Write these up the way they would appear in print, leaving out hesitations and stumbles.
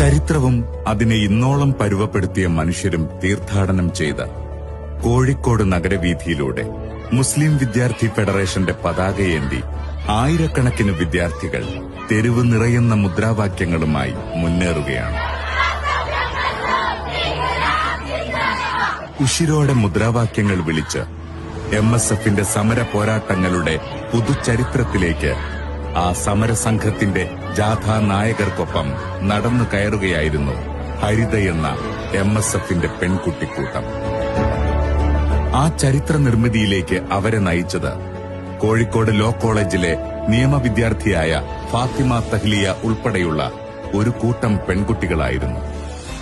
ചരിത്രവും അതിനെ ഇന്നോളം പരുവപ്പെടുത്തിയ മനുഷ്യരും തീർത്ഥാടനം ചെയ്ത കോഴിക്കോട് നഗരവീഥിയിലൂടെ മുസ്ലിം വിദ്യാർത്ഥി ഫെഡറേഷന്റെ പതാകയേന്തി ആയിരക്കണക്കിന് വിദ്യാർത്ഥികൾ തെരുവ് നിറയുന്ന മുദ്രാവാക്യങ്ങളുമായി മുന്നേറുകയാണ്. ഉശിരോടെ മുദ്രാവാക്യങ്ങൾ വിളിച്ച് MSFന്റെ സമര പോരാട്ടങ്ങളുടെ പുതുചരിത്രത്തിലേക്ക് ആ സമരസംഘത്തിന്റെ ജാഥാ നായകർക്കൊപ്പം നടന്നു കയറുകയായിരുന്നു ഹരിതയെന്ന MSFന്റെ പെൺകുട്ടിക്കൂട്ടം. ആ ചരിത്ര നിർമ്മിതിയിലേക്ക് അവരെ നയിച്ചത് കോഴിക്കോട് ലോ കോളേജിലെ നിയമവിദ്യാർത്ഥിയായ ഫാത്തിമ തഹ്ലിയ ഉൾപ്പെടെയുള്ള ഒരു കൂട്ടം പെൺകുട്ടികളായിരുന്നു.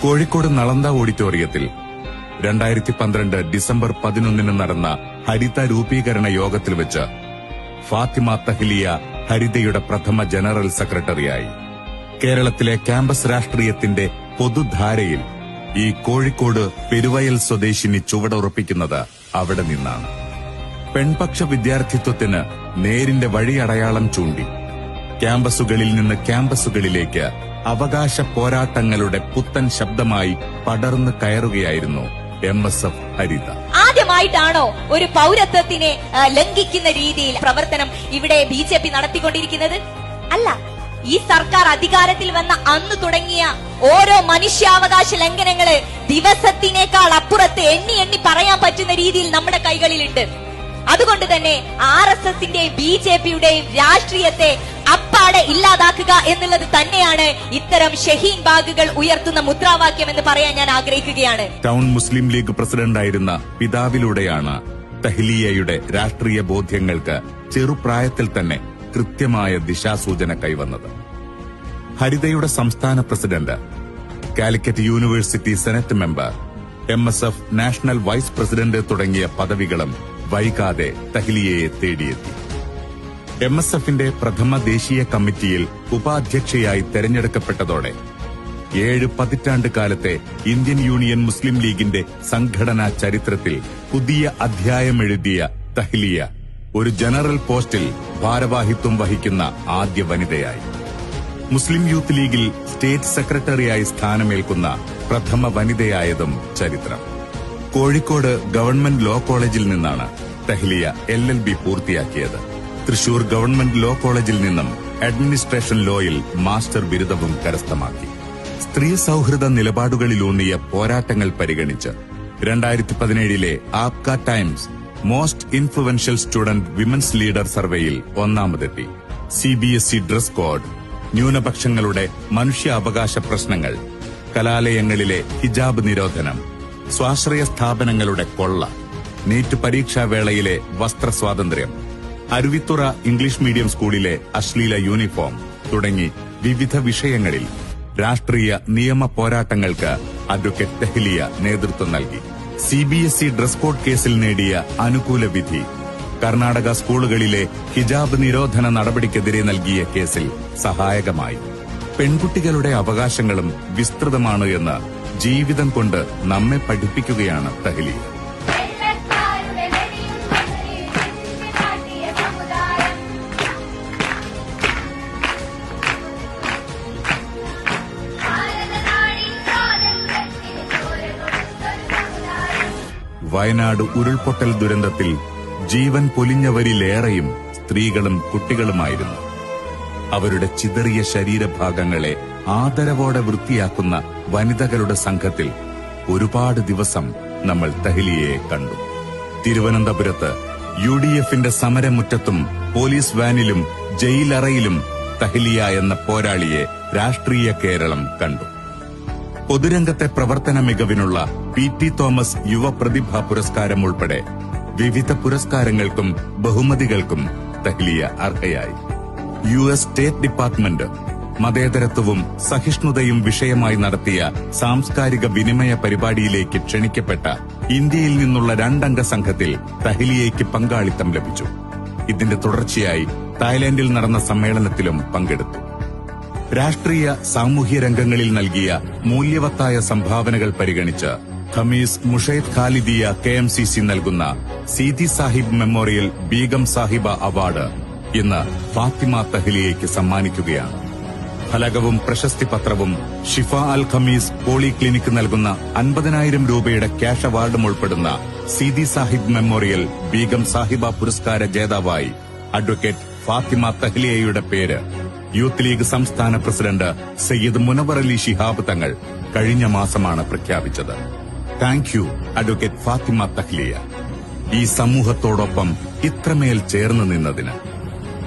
കോഴിക്കോട് നളന്ദ ഓഡിറ്റോറിയത്തിൽ 2012 ഡിസംബർ 11 നടന്ന ഹരിത രൂപീകരണ യോഗത്തിൽ വെച്ച് ഫാത്തിമ തഹ്ലിയ ഹരിതയുടെ പ്രഥമ ജനറൽ സെക്രട്ടറിയായി. കേരളത്തിലെ ക്യാമ്പസ് രാഷ്ട്രീയത്തിന്റെ പൊതുധാരയിൽ ഈ കോഴിക്കോട് പെരുവയൽ സ്വദേശിനി ചുവടുറപ്പിക്കുന്നത് അവിടെ നിന്നാണ്. പെൺപക്ഷ വിദ്യാർത്ഥിത്വത്തിന് നേരിന്റെ വഴിയടയാളം ചൂണ്ടി ക്യാമ്പസുകളിൽ നിന്ന് ക്യാമ്പസുകളിലേക്ക് അവകാശ പോരാട്ടങ്ങളുടെ പുത്തൻ ശബ്ദമായി പടർന്നു കയറുകയായിരുന്നു MSF ഹരിത. ആദ്യമായിട്ടാണോ ഒരു പൗരത്വത്തിനെ ലംഘിക്കുന്ന രീതിയിൽ പ്രവർത്തനം ഇവിടെ BJP നടത്തിക്കൊണ്ടിരിക്കുന്നത്? അല്ല, ഈ സർക്കാർ അധികാരത്തിൽ വന്ന അന്ന് തുടങ്ങിയ ഓരോ മനുഷ്യാവകാശ ലംഘനങ്ങള് ദിവസത്തിനേക്കാൾ അപ്പുറത്ത് എണ്ണി എണ്ണി പറയാൻ പറ്റുന്ന രീതിയിൽ നമ്മുടെ കൈകളിലുണ്ട്. അതുകൊണ്ട് തന്നെ RSSന്റെയും BJPയുടെയും രാഷ്ട്രീയത്തെ അപ്പാടെ ഇല്ലാതാക്കുക എന്നുള്ളത് തന്നെയാണ് ഇത്തരം ഷഹീൻ ബാഗുകൾ ഉയർത്തുന്ന മുദ്രാവാക്യം എന്ന് പറയാൻ ഞാൻ ആഗ്രഹിക്കുകയാണ്. ടൗൺ മുസ്ലിം ലീഗ് പ്രസിഡന്റായിരുന്ന പിതാവിലൂടെയാണ് തഹ്ലിയയുടെ രാഷ്ട്രീയ ബോധ്യങ്ങൾക്ക് ചെറുപ്രായത്തിൽ തന്നെ കൃത്യമായ ദിശാസൂചന കൈവന്നത്. ഹരിതയുടെ സംസ്ഥാന president, Calicut university senate member, MSF national vice president തുടങ്ങിയ പദവികളും വൈകാതെ തഹ്ലിയയെ തേടിയെത്തി. MSFന്റെ പ്രഥമ ദേശീയ കമ്മിറ്റിയിൽ ഉപാധ്യക്ഷയായി തെരഞ്ഞെടുക്കപ്പെട്ടതോടെ 7 പതിറ്റാണ്ട് കാലത്തെ ഇന്ത്യൻ യൂണിയൻ മുസ്ലിം ലീഗിന്റെ സംഘടനാ ചരിത്രത്തിൽ പുതിയ അധ്യായമെഴുതിയ തഹ്ലിയ ഒരു ജനറൽ പോസ്റ്റിൽ ഭാരവാഹിത്വം വഹിക്കുന്ന ആദ്യ വനിതയായി. മുസ്ലിം യൂത്ത് ലീഗിൽ സ്റ്റേറ്റ് സെക്രട്ടറിയായി സ്ഥാനമേൽക്കുന്ന പ്രഥമ വനിതയായതും ചരിത്രം. കോഴിക്കോട് ഗവൺമെന്റ് ലോ കോളേജിൽ നിന്നാണ് തഹ്ലിയ LLB പൂർത്തിയാക്കിയത്. തൃശൂർ ഗവൺമെന്റ് ലോ കോളേജിൽ നിന്നും അഡ്മിനിസ്ട്രേഷൻ ലോയിൽ മാസ്റ്റർ ബിരുദവും കരസ്ഥമാക്കി. സ്ത്രീ സൌഹൃദ നിലപാടുകളിലൂന്നിയ പോരാട്ടങ്ങൾ പരിഗണിച്ച് 2017 Aapka Times most influential student women's leader സർവേയിൽ ഒന്നാമതെത്തി. CBSE ഡ്രസ് കോഡ്, ന്യൂനപക്ഷങ്ങളുടെ മനുഷ്യാവകാശ പ്രശ്നങ്ങൾ, കലാലയങ്ങളിലെ ഹിജാബ് നിരോധനം, സ്വാശ്രയ സ്ഥാപനങ്ങളുടെ കൊള്ള, നീറ്റ് പരീക്ഷാവേളയിലെ വസ്ത്രസ്വാതന്ത്ര്യം, അരുവിത്തുറ ഇംഗ്ലീഷ് മീഡിയം സ്കൂളിലെ അശ്ലീല യൂണിഫോം തുടങ്ങി വിവിധ വിഷയങ്ങളിൽ രാഷ്ട്രീയ നിയമ പോരാട്ടങ്ങൾക്ക് അഡ്വക്കേറ്റ് തഹ്ലിയ നേതൃത്വം നൽകി. CBSE ഡ്രസ് കോഡ് കേസിൽ നേടിയ അനുകൂല വിധി കർണാടക സ്കൂളുകളിലെ ഹിജാബ് നിരോധന നടപടിക്കെതിരെ നൽകിയ കേസിൽ സഹായകമായി. പെൺകുട്ടികളുടെ അവകാശങ്ങളും വിസ്തൃതമാണ് എന്ന് ജീവിതം കൊണ്ട് നമ്മെ പഠിപ്പിക്കുകയാണ് തഹ്ലിയ. വയനാട് ഉരുൾപൊട്ടൽ ദുരന്തത്തിൽ ജീവൻ പൊലിഞ്ഞവരിലേറെയും സ്ത്രീകളും കുട്ടികളുമായിരുന്നു. അവരുടെ ചിതറിയ ശരീരഭാഗങ്ങളെ ആദരവോടെ വൃത്തിയാക്കുന്ന വനിതകളുടെ സംഘത്തിൽ ഒരുപാട് ദിവസം നമ്മൾ തഹ്ലിയയെ കണ്ടു. തിരുവനന്തപുരത്ത് UDFന്റെ സമരമുറ്റത്തും പോലീസ് വാനിലും ജയിലറയിലും തഹ്ലിയ എന്ന പോരാളിയെ രാഷ്ട്രീയ കേരളം കണ്ടു. പൊതുരംഗത്തെ പ്രവർത്തന മികവിനുള്ള PT തോമസ് യുവ പ്രതിഭാ പുരസ്കാരം ഉൾപ്പെടെ വിവിധ പുരസ്കാരങ്ങൾക്കും ബഹുമതികൾക്കും തഹ്ലിയ അർഹയായി. US സ്റ്റേറ്റ് ഡിപ്പാർട്ട്മെന്റ് മതേതരത്വവും സഹിഷ്ണുതയും വിഷയമായി നടത്തിയ സാംസ്കാരിക വിനിമയ പരിപാടിയിലേക്ക് ക്ഷണിക്കപ്പെട്ട ഇന്ത്യയിൽ നിന്നുള്ള 2 അംഗ സംഘത്തിൽ തഹ്ലിയയ്ക്ക് പങ്കാളിത്തം ലഭിച്ചു. ഇതിന്റെ തുടർച്ചയായി തായ്ലാന്റിൽ നടന്ന സമ്മേളനത്തിലും പങ്കെടുത്തു. രാഷ്ട്രീയ സാമൂഹ്യ രംഗങ്ങളിൽ നൽകിയ മൂല്യവത്തായ സംഭാവനകൾ പരിഗണിച്ച് ഖമീസ് മുഷൈദ് ഖാലിദിയ KMCC നൽകുന്ന സീതി സാഹിബ് മെമ്മോറിയൽ ബീഗം സാഹിബ അവാർഡ് ഇന്ന് ഫാത്തിമ തഹ്ലിയയ്ക്ക് സമ്മാനിക്കുകയാണ്. ഫലകവും പ്രശസ്തി പത്രവും ഷിഫ അൽ ഖമീസ് പോളിക്ലിനിക് നൽകുന്ന 50,000 രൂപയുടെ ക്യാഷ് അവാർഡും ഉൾപ്പെടുന്ന സീതി സാഹിബ് മെമ്മോറിയൽ ബീഗം സാഹിബ പുരസ്കാര ജേതാവായി അഡ്വക്കേറ്റ് ഫാത്തിമ തഹ്ലിയയുടെ പേര് യൂത്ത് ലീഗ് സംസ്ഥാന പ്രസിഡന്റ് സയ്യിദ് മുനവർ അലി ശിഹാബ് തങ്ങൾ കഴിഞ്ഞ മാസമാണ് പ്രഖ്യാപിച്ചത്. Thank you advocate Fathima Thahliya, ഈ സമൂഹത്തോടൊപ്പം ഇത്രമേൽ ചേർന്ന് നിന്നതിന്,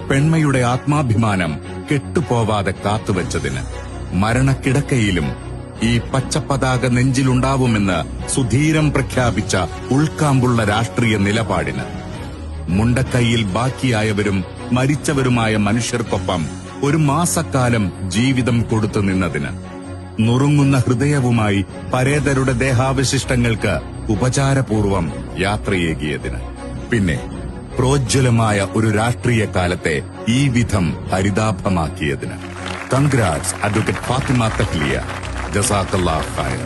പെൺമയുടെ ആത്മാഭിമാനം കെട്ടുപോവാതെ കാത്തുവച്ചതിന്, മരണക്കിടക്കയിലും ഈ പച്ചപ്പതാക നെഞ്ചിലുണ്ടാവുമെന്ന് സുധീരം പ്രഖ്യാപിച്ച ഉൾക്കാമ്പുള്ള രാഷ്ട്രീയ നിലപാടിന്, മുണ്ടക്കൈയിൽ ബാക്കിയായവരും മരിച്ചവരുമായ മനുഷ്യർക്കൊപ്പം ഒരു മാസക്കാലം ജീവിതം കൊടുത്തു നിന്നതിന്, നുറുങ്ങുന്ന ഹൃദയവുമായി പരേതരുടെ ദേഹാവശിഷ്ടങ്ങൾക്ക് ഉപചാരപൂർവം യാത്രയേകിയതിന്, പിന്നെ പ്രോജ്വലമായ ഒരു രാഷ്ട്രീയ കാലത്തെ ഈ വിധം ഹരിതാഭമാക്കിയതിന്. Congrats advocate Fathima Thahliya. ജസാക്കല്ലാഹ് ഖൈർ.